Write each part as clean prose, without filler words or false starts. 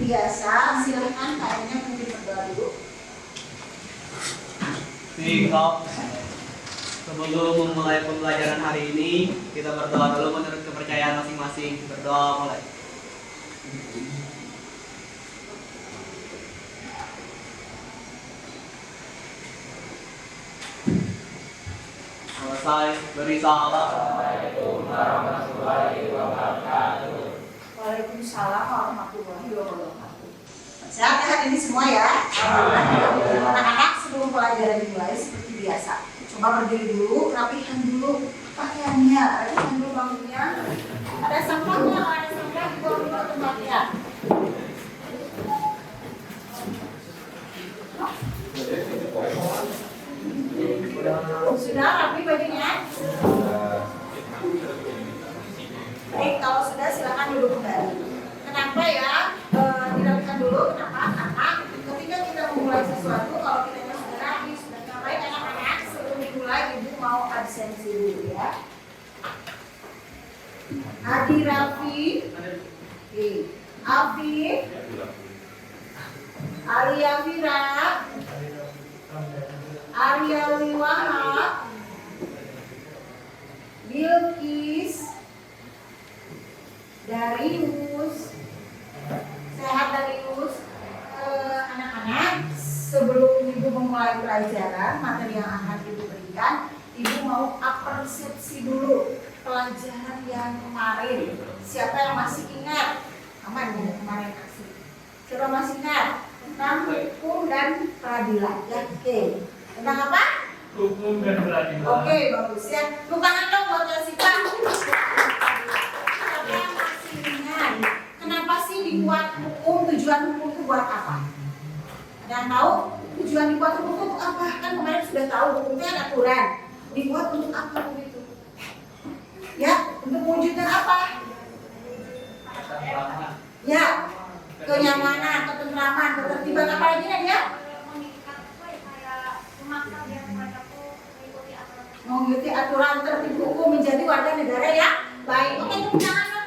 biasa, silahkan kayaknya mungkin berdoa dulu. Sebelum memulai pembelajaran hari ini, kita berdoa dulu menurut kepercayaan masing-masing. Berdoa mulai. Selesai, beri salam. Assalamualaikum warahmatullahi wabarakatuh. Waalaikumsalam warahmatullahi wabarakatuh. Sehat ya hari ini semua ya. Anak-anak sebelum pelajaran dimulai seperti biasa, coba berdiri dulu, rapikan dulu pakaiannya, rapikan dulu bangunnya. Ada sampahnya, ada sampah di bawah tempatnya. Sudah rapi bajunya? Baik, kalau sudah silakan duduk kembali. Kenapa ya dirapikan dulu? Kenapa? Karena ketika kita memulai sesuatu, kalau kita sudah rapi, sudah baik anak-anak, sebelum dimulai ibu mau absensi dulu ya. Adi Rafi, Afif, Alia Fira, Arya Wiwaha, Bilkis, Darius, sehat Darius. Anak-anak, sebelum ibu memulai pelajaran, materi yang akan ibu berikan, ibu mau apresiasi dulu pelajaran yang kemarin. Siapa yang masih ingat? Aman ya kemarin asli. Siapa masih ingat? Tentang hukum dan peradilan. Ya, oke. Tentang apa? Hukum dan peradilan. Oke, bagus ya. Bukan dong buat Jessica. Siapa yang masih ingat? Kenapa sih dibuat hukum? Tujuan hukum itu buat apa? Ada yang tahu? Tujuan dibuat hukum itu apa? Kan kemarin sudah tahu hukumnya ada aturan. Dibuat untuk apa hukum itu? Ya, untuk mewujudkan apa? Ya, kenyamanan, ketentraman, ketertiban, apa lagi ya? Mengikuti aturan tertib hukum menjadi warga negara ya. Baik, oke, tepuk tangan buat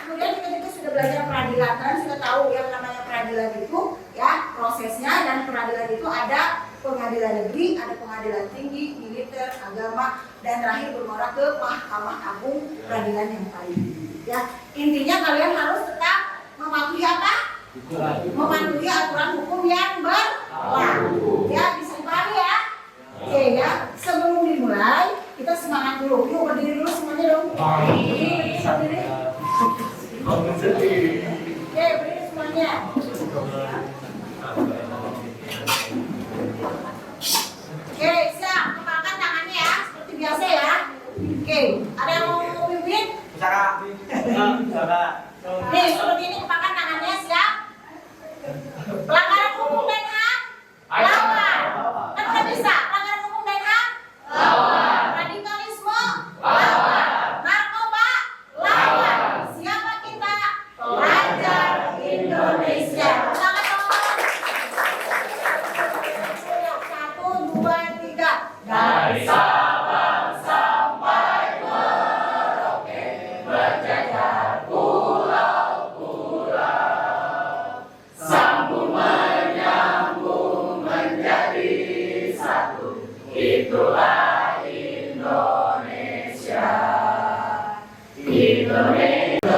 kemudian kita juga sudah belajar peradilan. Kalian sudah tahu yang namanya peradilan itu ya, prosesnya, dan peradilan itu ada pengadilan negeri, ada pengadilan tinggi, militer, agama, dan terakhir bermuara ke Mahkamah Agung, peradilan yang paling tinggi. Ya, intinya kalian harus tetap mematuhi apa? Mematuhi aturan hukum yang berlaku. Ya, bisa dipahami ya? Oke ya, sebelum dimulai kita semangat dulu. Yuk berdiri dulu semuanya dong. Berdiri. Oke, berdiri semuanya. Oke, siap. Kepalkan tangannya ya, seperti biasa ya. Oke, ada yang mau pimpin? Nih, seperti ini kepalkan tangannya, siap. Pelanggaran hukum dan HAM, lawan. Kan udah bisa. Pelanggaran hukum dan HAM, lawan. Radikalisme, lawan. Narkoba, lawan. Siapa kita? Pelajar Indonesia. Tangan dong. 1, 2, 3. Dari Sabang sampai Merauke, berjajar pulau-pulau, sambung menyambung menjadi satu. Itulah Indonesia. Indonesia.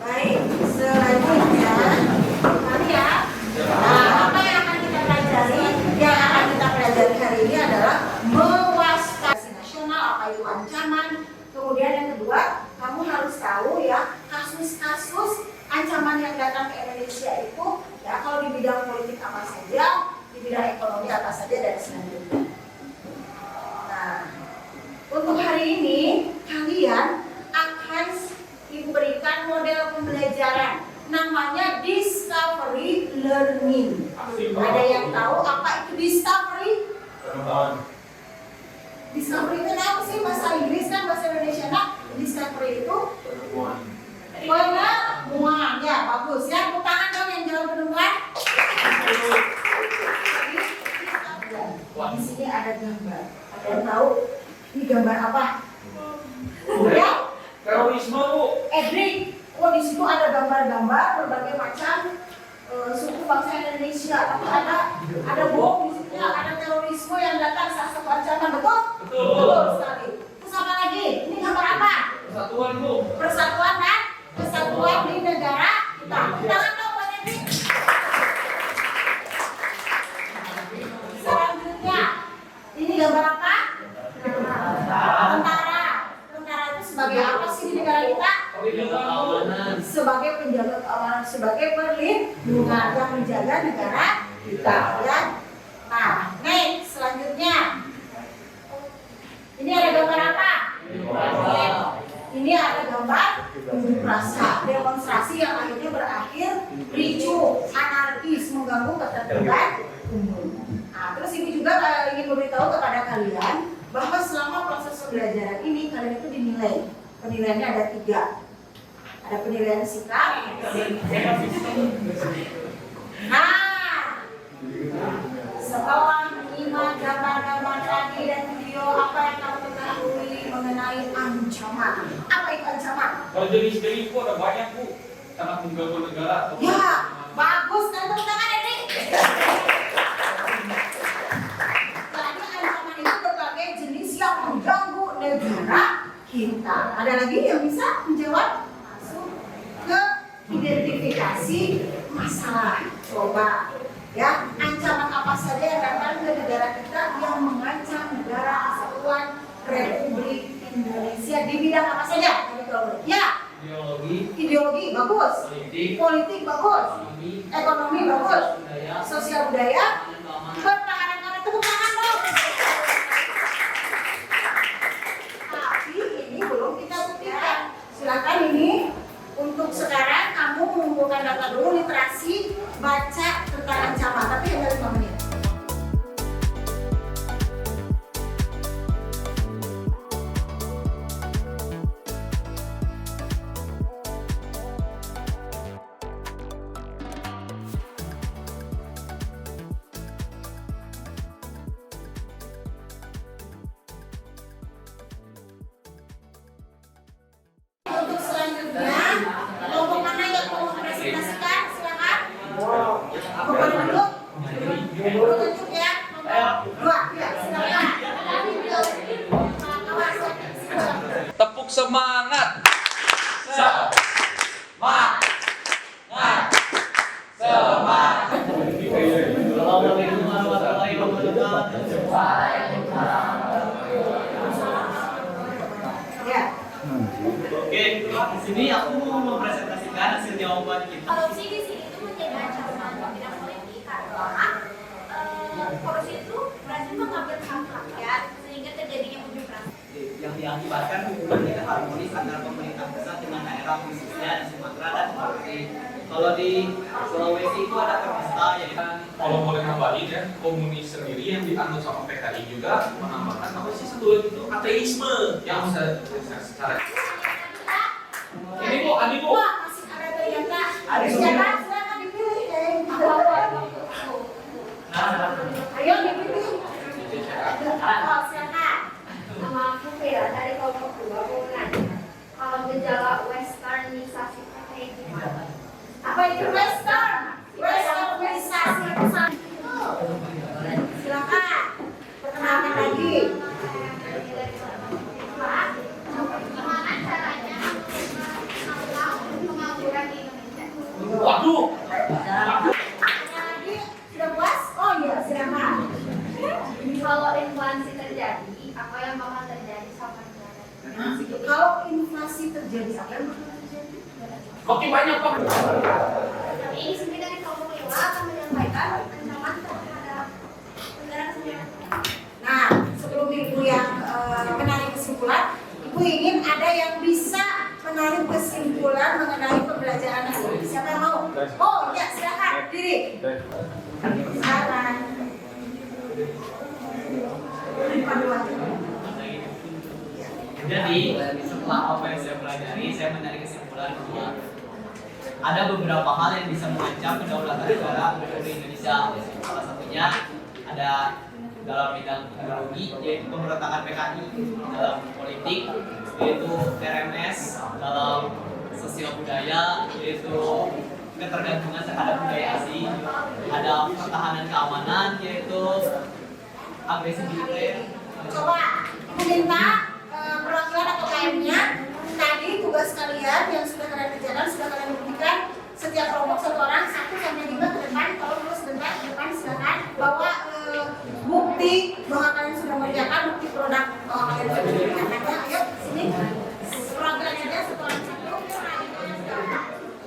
Baik, selanjutnya mari ya. Nah, apa yang akan kita pelajari? Yang akan kita pelajari hari ini adalah mewaspadai nasional, apa itu ancaman. Kemudian yang kedua, kamu harus tahu ya kasus-kasus ancaman yang datang ke Indonesia itu ya, kalau di bidang politik apa saja, di bidang ekonomi apa saja, dan selanjutnya. Nah, untuk hari ini kalian akan ibu berikan model pembelajaran namanya discovery learning. Ada yang tahu apa itu discovery? Discovery itu apa sih? Bahasa Inggris kan, bahasa Indonesia nah. Discovery itu penemuan. Ya, bagus ya. Tepuk tangan dong yang jawab penemuan. Di sini ada gambar. Ada tahu ini gambar apa? Ya? Terorisme, Bu. Edric, oh di situ ada gambar-gambar berbagai macam suku bangsa Indonesia. Tapi ada bom di situ, ada terorisme yang datang salah satu ancaman, betul? Betul sekali. Terus apa lagi? Ini gambar apa? Persatuan, Bu. Persatuan dan kesatuan di negara kita. Tangan dong buat Edric. Selanjutnya, ini gambar apa? Tentara. Tentara itu sebagai apa sih di negara kita? Sebagai penjaga keamanan, sebagai perlindungan yang menjaga negara kita, ya. Nah, nih selanjutnya, ini ada gambar apa? Ini ada gambar unjuk rasa, demonstrasi yang akhirnya berakhir ricuh, anarkis, mengganggu ketertiban umum. Nah, terus ini juga ingin memberitahu kepada kalian bahwa selama proses pembelajaran ini kalian itu dinilai. Penilaiannya ada 3. Ada penilaian sikap. Nah, setelah menyimak gambar-gambar tadi dan video, apa yang kamu ketahui mengenai ancaman? Apa itu ancaman? Kalau jenis itu ada banyak, Bu. Sangat mengganggu negara. Ya, bagus kan tepuk tangan ini. Jadi ancaman itu berbagai jenis yang mengganggu negara kita. Ada lagi yang bisa menjawab? Masuk ke identifikasi masalah. Coba ya, ancaman apa saja yang datang ke negara kita yang mengancam negara kesatuan Republik Indonesia di bidang apa saja? Ya, ideologi bagus, politik bagus, ekonomi bagus, sosial budaya, pertahanan keamanan. Tepuk tangan dong. Tapi ini belum kita buktikan. Silakan ini untuk sekarang kamu mengumpulkan data dulu, literasi, baca tentang ancaman. Tapi hanya 5 menit. Untuk selanjutnya, kelompok mana yang mau mempresentasikan? Silakan. Bukan dulu. Dulu tunjuk ya. Kelompok 2. Ya, silakan. Tepuk semangat. Semangat. Semangat. Assalamualaikum warahmatullahi wabarakatuh. Ya. Oke, di sini aku mau mempresentasikan hasil jawaban kita. Korupsi di sini itu menjadi ancaman bidang politik karena korupsi itu berhasil mengambil hak rakyat sehingga terjadinya unjuk rasa. Yang diakibatkan hubungan tidak harmonis antara pemerintah pusat dengan daerah khususnya di Sumatera dan Sulawesi. Kalau di Sulawesi itu ada Permesta, yaitu Kalau boleh nambahin ya, komunis sendiri yang dianut sama PKI juga menambahkan bahwa si sebelum itu ateisme yang secara ini Bu, Adi Bu. Wah, masih ada yang enggak. Silakan dipilih. Ayo dipilih. Oh, silakan. Nama aku Vera dari kelompok 2 mau nanya kalau gejala westernisasi kayak gimana? Apa itu Western? Westernisasi. Silakan. Perkenalkan lagi. Gimana caranya pengangguran di Indonesia? Waduh. Lagi sudah puas? Oh iya, silakan. Kalau inflasi terjadi, apa yang bakal terjadi sama negara? Kalau inflasi terjadi, apa yang bakal terjadi? Makin banyak Pak. Ini sendiri dari kelompok 5 akan menyampaikan ancaman terhadap negara kesatuan. Nah, sebelum Ibu yang menarik kesimpulan, Ibu ingin ada yang bisa menarik kesimpulan mengenai pembelajaran hari ini. Siapa yang mau? Oh ya, silakan diri. Silakan. Jadi, setelah apa yang saya pelajari, saya menarik kesimpulan bahwa ada beberapa hal yang bisa mengancam kedaulatan negara Republik Indonesia. Salah satunya ada dalam bidang ideologi, yaitu pemberontakan PKI dalam politik, yaitu RMS dalam sosial budaya, yaitu ketergantungan terhadap budaya asing, ada pertahanan keamanan, yaitu agresi militer. Coba Ibu minta perwakilan atau KM-nya tadi tugas kalian yang sudah kalian kerjakan, sudah kalian buktikan setiap kelompok satu orang 1 sampai 5 ke depan, kalau dulu sebentar ke depan silakan bawa bukti bahwa kalian sudah mengerjakan, bukti produk bahwa kalian sudah mengerjakan. Ayo sini perwakilannya aja satu orang satu.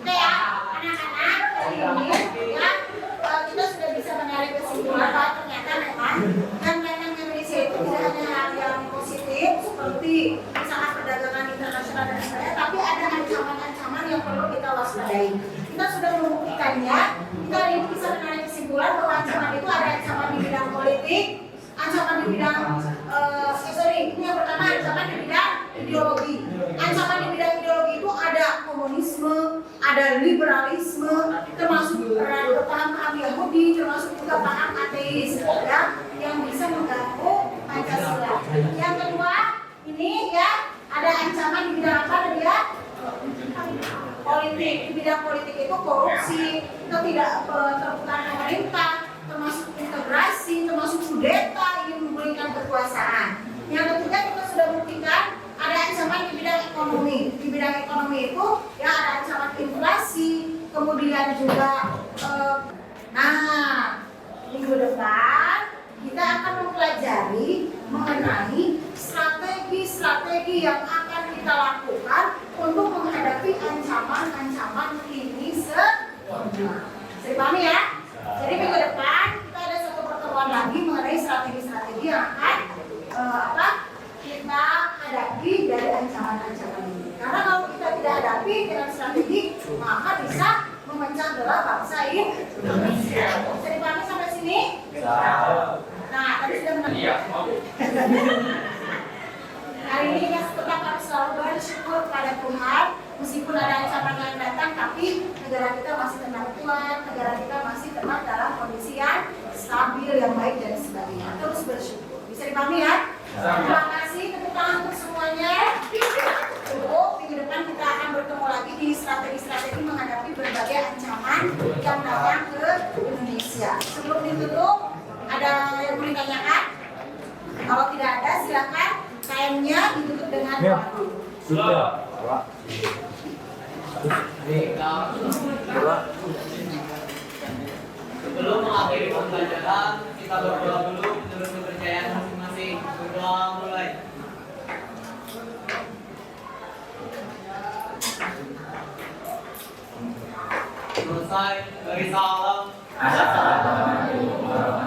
Oke ya anak-anak, hari ini ya kita sudah bisa menarik kesimpulan bahwa ternyata memang tantangan Indonesia itu tidak hanya hal yang positif seperti misalnya perdagangan internasional dan sebagainya, tapi ada ancaman-ancaman yang perlu kita waspadai. Kita sudah membuktikannya. Kita hari ini bisa menarik kesimpulan bahwa ancaman itu ada ancaman di bidang politik, ancaman di bidang ini yang pertama ancaman di bidang ideologi. Ancaman di bidang ideologi itu ada komunisme, ada liberalisme, termasuk paham Yahudi, termasuk juga paham ateis, ya, yang bisa mengganggu Pancasila. Yang kedua, ini ya ada ancaman di bidang apa tadi ya? Politik. Di bidang politik itu korupsi, ketidakterbukaan pemerintah, termasuk integrasi, termasuk kudeta ingin memberikan kekuasaan. Yang ketiga kita sudah buktikan ada ancaman di bidang ekonomi. Di bidang ekonomi itu ya ada ancaman inflasi, kemudian juga minggu depan kita akan mempelajari mengenai strategi-strategi yang akan kita lakukan untuk menghadapi ancaman-ancaman ini semua. Saya pahami ya? Jadi minggu depan kita ada satu pertemuan lagi mengenai strategi-strategi yang akan kita hadapi dari ancaman-ancaman ini. Karena kalau kita tidak hadapi dengan strategi, maka bisa memecah belah bangsa Indonesia. Bisa dipahami sampai sini? Nah, tadi sudah hari ini kita tetap harus selalu bersyukur kepada Tuhan. Meskipun ada ancaman yang datang, tapi negara kita masih tenang kuat, negara kita masih tenang dalam kondisi yang stabil, yang baik dan sebagainya. Terus bersyukur. Bisa dipahami ya? Terima kasih, tepuk tangan untuk semuanya. Cukup, minggu depan kita akan bertemu lagi di strategi-strategi menghadapi berbagai ancaman yang datang ke Indonesia. Sebelum ditutup, ada yang mau ditanyakan? Kalau tidak ada, silakan kainnya ditutup dengan Sudah. Sebelum mengakhiri pembelajaran, kita berdoa dulu menurut kepercayaan masing-masing. Berdoa mulai. Selesai dari salam. Assalamualaikum warahmatullahi wabarakatuh.